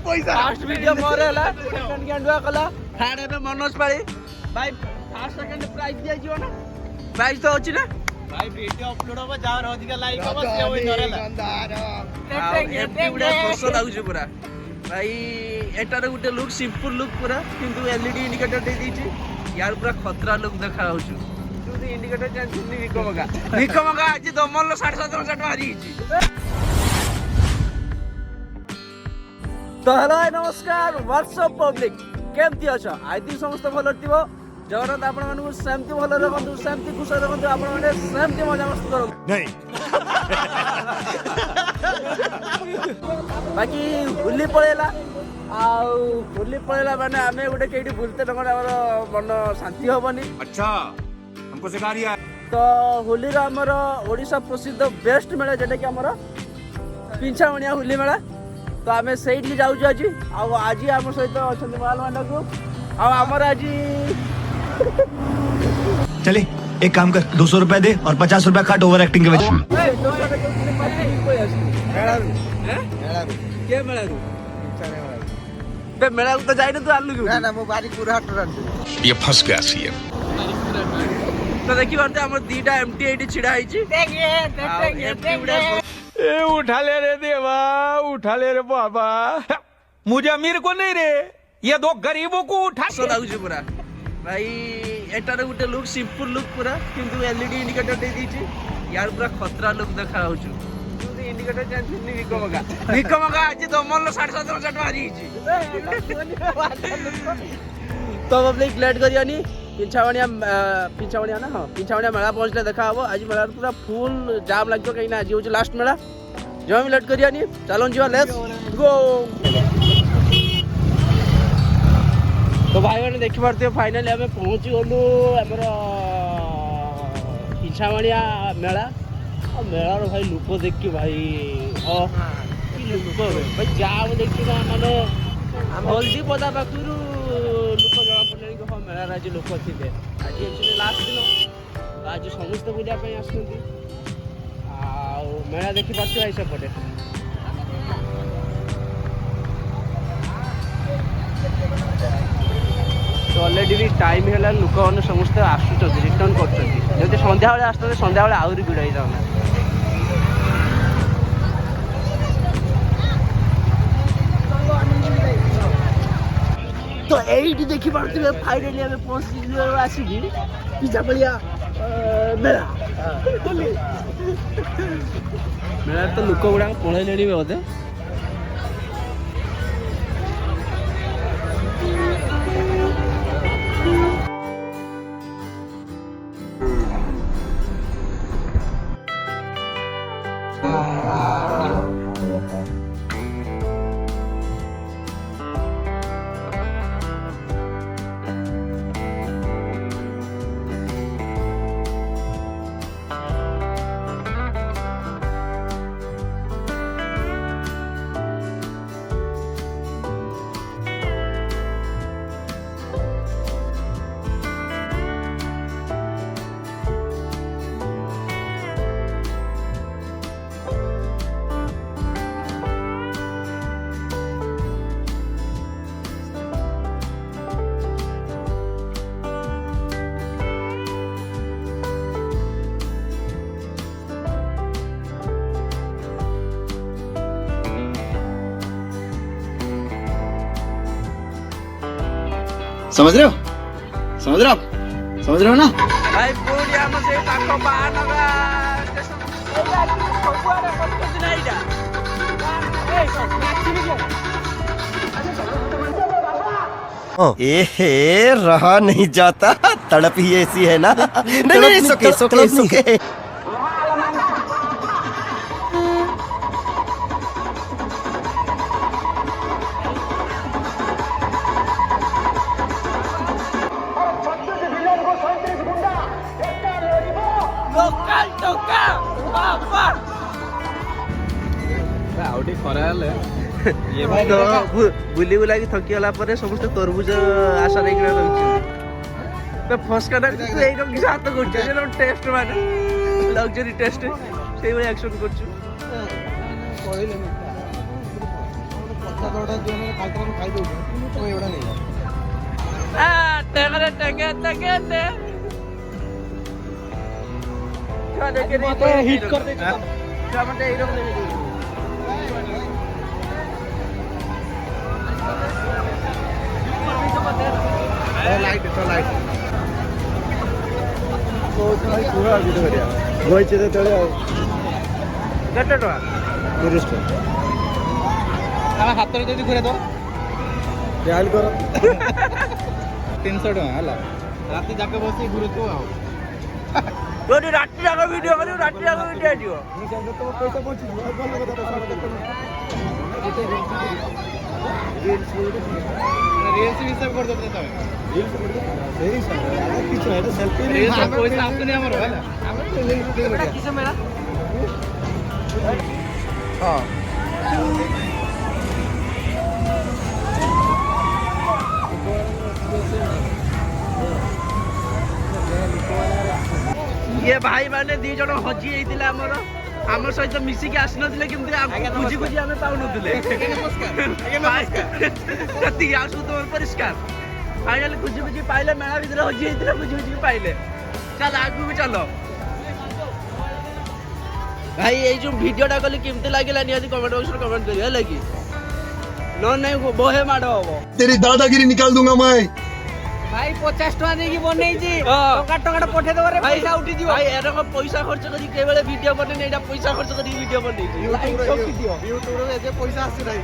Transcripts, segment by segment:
पैसा first video मोर हैला second गेंडुआ कला थर्ड है मनोज पाली भाई फर्स्ट सेकंड प्राइज दिया जीव ना प्राइज तो अछि ना भाई वीडियो अपलोड हो जार अधिक लाइक हो बस ये होई नरेला एफटी गुडा फसो लागुछ पूरा भाई एटार गुटे लुक सिंपल लुक पूरा किंतु एलईडी इंडिकेटर दे दीची यार पूरा खतरा लुक देखा होछु तू इंडिकेटर चेंज करनी विकमगा आज दमन 7.5 मारी छि तो हेलो नमस्कार व्हाट्सअप पब्लिक केमती अछ आई दिन समस्त भल थिबो जगन्नाथ आपण मानू सेमती भल रखंतु सेमती खुश रखंतु आपण माने सेमती मजा मस्त करो नहीं बाकी होली पळेला होली पळेला माने आमे गुटे केडी बुलते नगर हमर मन शांति होबनी अच्छा हमको सिखा रिया तो होली रो हमर ओडिसा प्रसिद्ध बेस्ट मेला जेटा कि हमर पिंछावणिया होली मेला तो आमे सेठी जाऊ आज आज आम सहित अच्छा माल मांडा को आमर आज चले एक काम कर 200 रुपए दे और 50 रुपए काट ओवर एक्टिंग के वजह मेला तो जाए तू आलू क्यों ना मो बारी पूरा हट ये फंस गया सी तो देखी पारते हमर दीटा एमटी एटी छिड़ा आइची ए उठा ले रे देवा उठा ले रे बाबा मुझे अमीर को नहीं रे ये दो गरीबों को उठा सो लागुछ पूरा भाई एटार गुटे लुक सिंपल लुक पूरा किंतु एलईडी इंडिकेटर दे दीची यार पूरा खतरा लुक देखा होछु तू इंडिकेटर चेंज करनी विकमगा आज दमन 7.5 मारी छि तो पब्लिक लेट करियानी पिंछावणिया ना हाँ पिंछावणिया मेला पहुँचले देखा हम आज मेला पूरा फुल जाम लगे कहीं आज हूँ लास्ट मेला जो भी लेट करियानी चलो जीवा लेट्स गो तो भाई मैंने देखी पारते फाइनाली आम पहुँची गलु आमर पिंछावणिया मेला और मेलार भाई लुक देखी भाई लुक भाई जाम देखी माने हल्दी पदा पाखर लोक जना पड़े कि हाँ मेलार आज लोक थे आज एक्चुअली लास्ट दिन आज समस्त बुझापी आसुँच मेला देखी पार्थ भाई सेपटे तो अलरेडी भी टाइम है लोक मैंने समस्त आसुँच रिटर्न कर सन्ध्या बेले आसते सन्ध्या बेले आहरी भिड़ हो तो यही देखी पारे फाइनाली आम पहुँची आसिकी पिछापड़िया मेला मेला तो लोक गुड़ा पलैले बोधे समझ रहे हो ना भाई पूरी आम से पाखो बानगा सबुआरे पत्ती नाइडा रहा नहीं जाता तड़प ही ऐसी है ना नहीं सुके ये तो बुली बुला की थकी गला पर समस्त तरबुज आशा नहीं रही तो फसकाना किसी हाथ कर टेस्ट माने लग्जरी टेस्ट से एक्शन कर हिट कर दे ବଇଛି ଯେତେବେଳେ ଆଉ କେତେ ଟଙ୍କା 30 ଟଙ୍କା ଆମେ ହାତରେ ଯଦି ଘୁରେ ଦବ ଡାଏଲ କର 300 ଟଙ୍କା ହେଲା ରାତି ଯାକ ବସି ଘୁରୁଛୁ ଆଉ ଯଦି ରାତି ଯାକ ଭିଡ଼ିଓ କରିବୁ ରାତି ଯାକ ଭିଡ଼ିଓ ଆସିବ ପଇସା ପହଞ୍ଚିଯିବ ଭଲ କଥା ରିଲ୍ସ ହିସାବ କରିଦେବ ତମେ କିଛି ନାହିଁ ସେଲ୍ଫି ପଇସା ଆସୁନି ଆମର ହେଲା କିସ ମେଳା ହଁ ये भाई माने दी जण हजी जाइतिला हमर आम सहित मिसिकी आसनथिले किंतु खुजी खुजी आमे पाउनथिले कति आसु तो परिष्कार फाइनल खुजी खुजी पाइले मेला भीतर हजी जाइतिला खुजी खुजी पाइले चल आगु भी चलो भाई ये जो वीडियोटा कली केमते लागला नियति कमेंट बॉक्स में कमेंट करियो होला कि न नहीं बोहे माडो हबो तेरी दादागिरी निकाल दूंगा मैं भाई 50 टका देकी बनै छी टका टका पठे देबो रे पैसा उठी दियो भाई एरक पैसा खर्च करी केबेले वीडियो बने नै एटा पैसा खर्च करी वीडियो बनै छी यूट्यूब रे एते पैसा आसी नै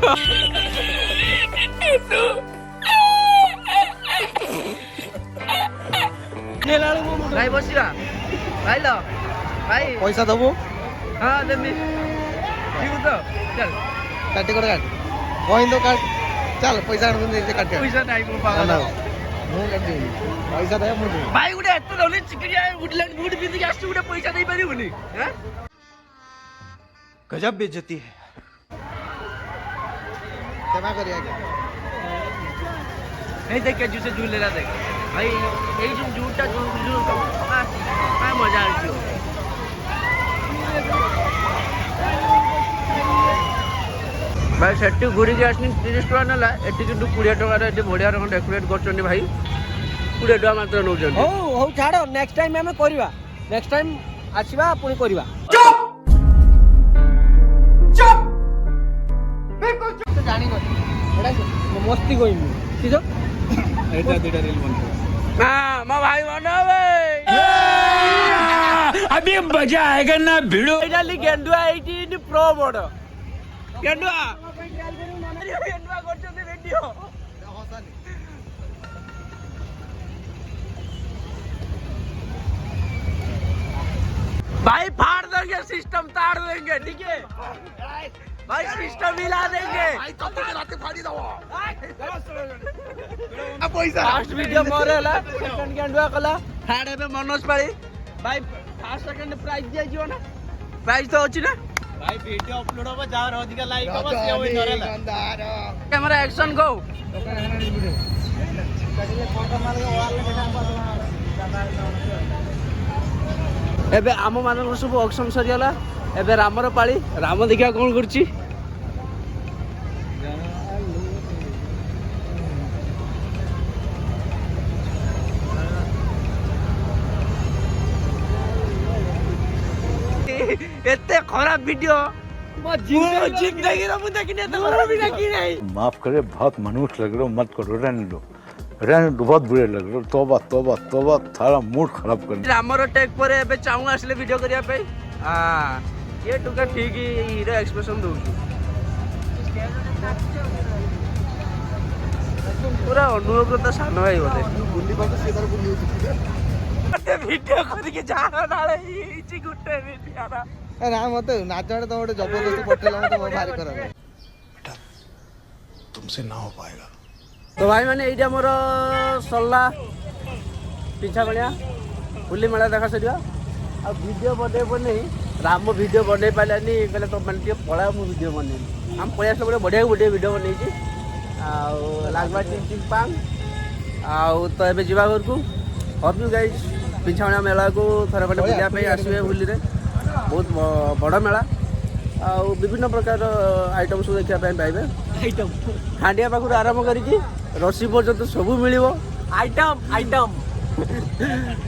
नेलाळु भाई बसिरा भाई लो भाई पैसा दबो हां देमी ठीक तो चल काटी कर काट कोइन तो काट चल पैसा दे काट पैसा नहीं को पागल ମୁଁ କାଟି ପଇସା ଦେ ମୁଁ ଦେବି भाई गुटे एत दौली चिकड़िया वुडलैंड वुड बिंद के आसु गुटे पैसा दे परिबुनी हैं गजब बेइज्जती है क्षमा करिया के नहीं देख के जूसे झूल लेला देख भाई एई जो झूठा झूल आ मजा आछो भाई सेट्टी घूरी के आसनी 30 टका नला एटी किंतु 20 टका रे एटी बढ़िया रकम डेकोरेट करछनी भाई 20 टका मात्र नौजन हो हो छाड़ो नेक्स्ट टाइम हमें करबा नेक्स्ट टाइम आसीबा पुनी करबा बिल्कुल चुप तो जानी मत एडा मस्ती कोइमी ठीक है एटा दिटा रील बन हां मा भाई बनावे अभी मजा आएगा ना भिड़ो फाइनली गेंडुआ 18 प्रो मोड गेंडुआ गेंडुआ करछते वीडियो भाई फाड़ देंगे सिस्टम ताड़ देंगे ठीक है भाई सिस्टम हिला देंगे भाई तब तो लाते फाड़ी दो अब पैसा फास्ट वीडियो मोरेला सेकंड गेंडुआ कला थर्ड पे मनोज पाली भाई फर्स्ट सेकंड प्राइस दिया जियो ना प्राइस तो अछि ना भाई वीडियो अपलोड हो जाओ अधिक लाइक हो से होई नरेला कैमरा एक्शन गो एबे आम मानक सब ऑक्शन सरियाला एबे रामर पाली राम देखिया कोन करछि एते खराब वीडियो जिंदगी रो मुझे देखने तो खराब वीडियो की नहीं माफ करे बहुत मनुष्य लग रहे हो मत करो रहने दो बहुत बुरे लग रहे हो तोबा तोबा तोबा थारा मूड खराब कर रामर टेक पर एबे चाहू आसले वीडियो करिया पे हां ये टुका ठीक हीरो एक्सप्रेशन दउ पूरा अनुव्रत सान भाई बोले बुल्ली बाबू सीधा बुल्ली अते वीडियो करि के जाना नाले इची गुटे वीडियो ना ना मत नाचड़ तो गोटे जबरदस्ती पठेला मत भारी खराब तुमसे ना हो पाएगा तो भाई मैंने ये मोर सरला पिछा बनिया बुली मेला देखा सरिया आ वीडियो बने बने राम वीडियो बने पालानी कहले तो मैंने पड़ा मु वीडियो बने हम पळिया सब बढ़िया बढ़िया वीडियो बने लागवा चिंग पांग आउ तो एबे जीवा घर को होप यू गाइस पिछावणा मेला को थरे खंडे बुलिया पे आसीबे बुली रे बहुत बड़ मेला ଆଉ ବିଭିନ୍ନ ପ୍ରକାର ଆଇଟମ୍ ସବୁ ଦେଖିବା ପାଇଁ ପାଇବେ। ଆଇଟମ୍ ହାଣ୍ଡିଆ ପାଖରୁ ଆରମ୍ଭ କରିକି ରସି ପର୍ଯ୍ୟନ୍ତ ସବୁ ମିଳିବ। ଆଇଟମ୍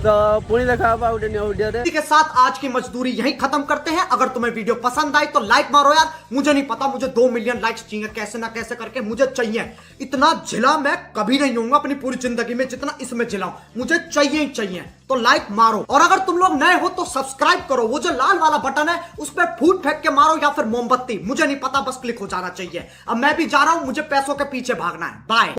तो पुणी देखा गोटे न्यू वीडियो रे। इसी के साथ आज की मजदूरी यहीं खत्म करते हैं। अगर तुम्हें वीडियो पसंद आई तो लाइक मारो यार। मुझे नहीं पता, मुझे 2 मिलियन लाइक्स चाहिए, कैसे ना कैसे करके मुझे चाहिए। इतना झिला मैं कभी नहीं होऊंगा अपनी पूरी जिंदगी में जितना इसमें झिलाऊं, मुझे चाहिए ही चाहिए। तो लाइक मारो, और अगर तुम लोग नए हो तो सब्सक्राइब करो। वो जो लाल वाला बटन है उस पर फूट फेंक के मारो या फिर मोमबत्ती, मुझे नहीं पता, बस क्लिक हो जाना चाहिए। अब मैं भी जा रहा हूं, मुझे पैसों के पीछे भागना है। बाय।